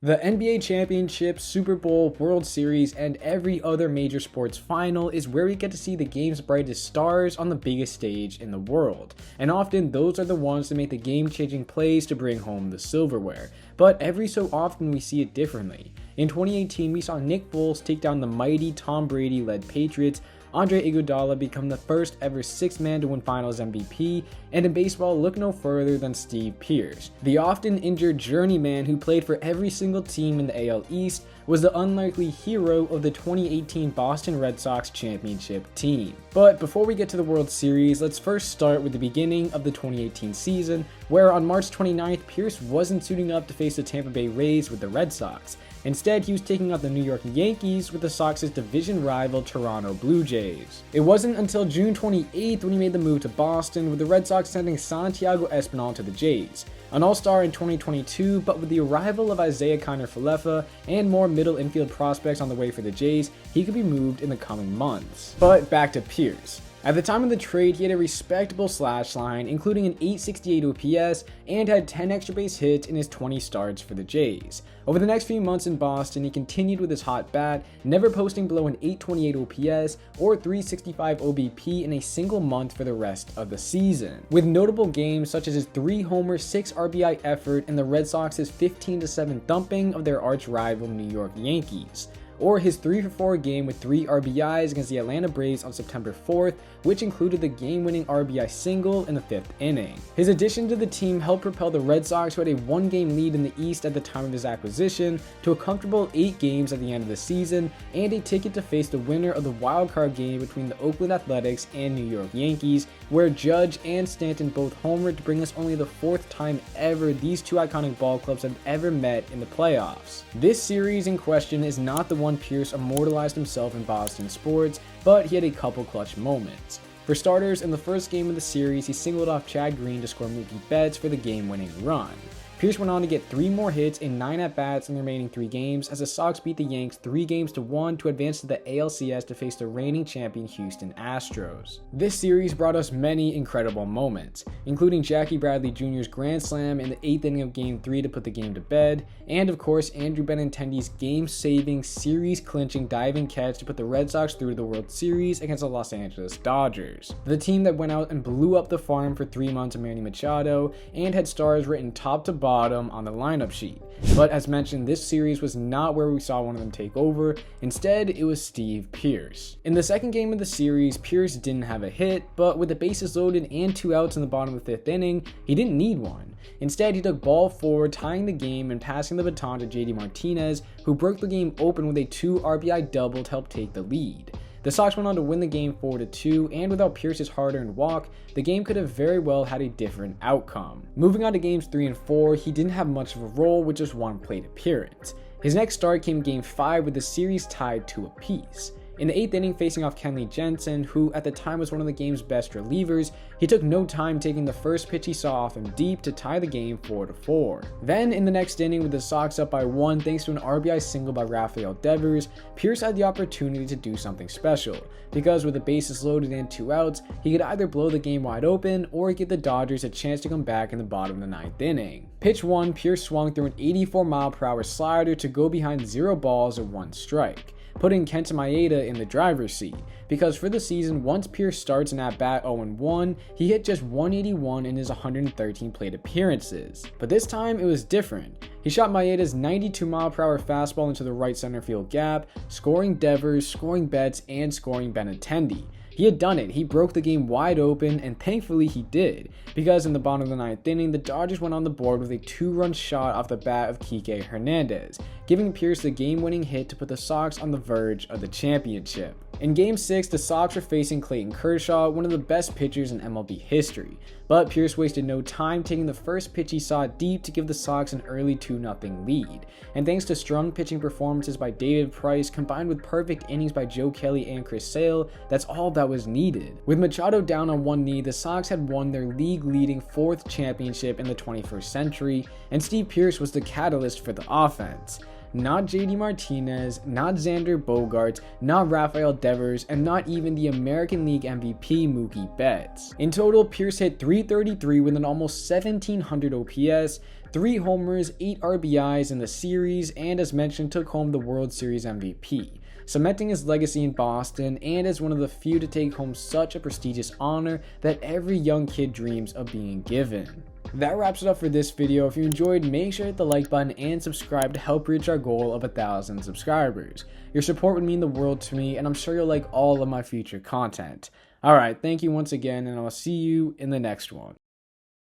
The NBA Championship, Super Bowl, World Series, and every other major sports final is where we get to see the game's brightest stars on the biggest stage in the world. And often those are the ones that make the game-changing plays to bring home the silverware. But every so often we see it differently. In 2018, we saw Nick Foles take down the mighty Tom Brady-led Patriots, Andre Iguodala become the first ever sixth man to win Finals MVP, and in baseball, look no further than Steve Pearce. The often injured journeyman who played for every single team in the AL East was the unlikely hero of the 2018 Boston Red Sox championship team. But before we get to the World Series, let's first start with the beginning of the 2018 season, where on March 29th, Pearce wasn't suiting up to face the Tampa Bay Rays with the Red Sox. Instead, he was taking out the New York Yankees with the Sox's division rival Toronto Blue Jays. It wasn't until June 28th when he made the move to Boston, with the Red Sox sending Santiago Espinal to the Jays. An all-star in 2022, but with the arrival of Isaiah Kiner-Falefa and more middle infield prospects on the way for the Jays, he could be moved in the coming months. But back to Pearce. At the time of the trade, he had a respectable slash line, including an .868 OPS, and had 10 extra base hits in his 20 starts for the Jays. Over the next few months in Boston, he continued with his hot bat, never posting below an .828 OPS or .365 OBP in a single month for the rest of the season, with notable games such as his 3-homer, 6 RBI effort and the Red Sox's 15-7 thumping of their arch-rival New York Yankees, or his 3-for-4 game with 3 RBIs against the Atlanta Braves on September 4th, which included the game-winning RBI single in the 5th inning. His addition to the team helped propel the Red Sox, who had a 1-game lead in the East at the time of his acquisition, to a comfortable 8 games at the end of the season, and a ticket to face the winner of the wild-card game between the Oakland Athletics and New York Yankees, where Judge and Stanton both homered to bring us only the 4th time ever these two iconic ball clubs have ever met in the playoffs. This series in question is not the one Pearce immortalized himself in Boston sports, but he had a couple clutch moments. For starters, in the first game of the series, he singled off Chad Green to score Mookie Betts for the game-winning run. Pearce went on to get 3 more hits in 9 at-bats in the remaining 3 games as the Sox beat the Yanks 3-1 to advance to the ALCS to face the reigning champion Houston Astros. This series brought us many incredible moments, including Jackie Bradley Jr.'s grand slam in the 8th inning of Game 3 to put the game to bed, and of course Andrew Benintendi's game-saving, series-clinching diving catch to put the Red Sox through to the World Series against the Los Angeles Dodgers, the team that went out and blew up the farm for 3 months of Manny Machado and had stars written top to bottom on the lineup sheet. But as mentioned, this series was not where we saw one of them take over. Instead, it was Steve Pearce. In the second game of the series, Pearce didn't have a hit, but with the bases loaded and 2 outs in the bottom of the 5th inning, he didn't need one. Instead, he took ball 4, tying the game and passing the baton to JD Martinez, who broke the game open with a 2 RBI double to help take the lead. The Sox went on to win the game 4-2, and without Pearce's hard-earned walk, the game could have very well had a different outcome. Moving on to games 3 and 4, he didn't have much of a role with just 1 plate appearance. His next start came in Game 5 with the series tied 2 apiece. In the 8th inning, facing off Kenley Jensen, who at the time was one of the game's best relievers, he took no time taking the first pitch he saw off him deep to tie the game 4-4. Then, in the next inning, with the Sox up by 1 thanks to an RBI single by Rafael Devers, Pearce had the opportunity to do something special, because with the bases loaded and 2 outs, he could either blow the game wide open or give the Dodgers a chance to come back in the bottom of the 9th inning. Pitch 1, Pearce swung through an 84-mile-per-hour slider to go behind 0 balls and 1 strike, putting Kenta Maeda in the driver's seat, because for the season, once Pearce starts an at-bat 0-1, he hit just 181 in his 113 plate appearances. But this time, it was different. He shot Maeda's 92-mile-per-hour fastball into the right center field gap, scoring Devers, scoring Betts, and scoring Benintendi. He had done it. He broke the game wide open, and thankfully he did, because in the bottom of the 9th inning, the Dodgers went on the board with a 2-run shot off the bat of Kike Hernandez, giving Pearce the game-winning hit to put the Sox on the verge of the championship. In Game 6, the Sox were facing Clayton Kershaw, one of the best pitchers in MLB history, but Pearce wasted no time taking the first pitch he saw deep to give the Sox an early 2-0 lead, and thanks to strong pitching performances by David Price combined with perfect innings by Joe Kelly and Chris Sale, that's all that was needed. With Machado down on 1 knee, the Sox had won their league-leading 4th championship in the 21st century, and Steve Pearce was the catalyst for the offense. not JD Martinez, not Xander Bogaerts, not Rafael Devers, and not even the American League MVP Mookie Betts. In total, Pearce hit .333 with an almost 1700 OPS, 3 homers, 8 RBIs in the series, and as mentioned, took home the World Series MVP, cementing his legacy in Boston and as one of the few to take home such a prestigious honor that every young kid dreams of being given. That wraps it up for this video. If you enjoyed, make sure to hit the like button and subscribe to help reach our goal of 1,000 subscribers. Your support would mean the world to me, and I'm sure you'll like all of my future content. Alright, thank you once again, and I'll see you in the next one.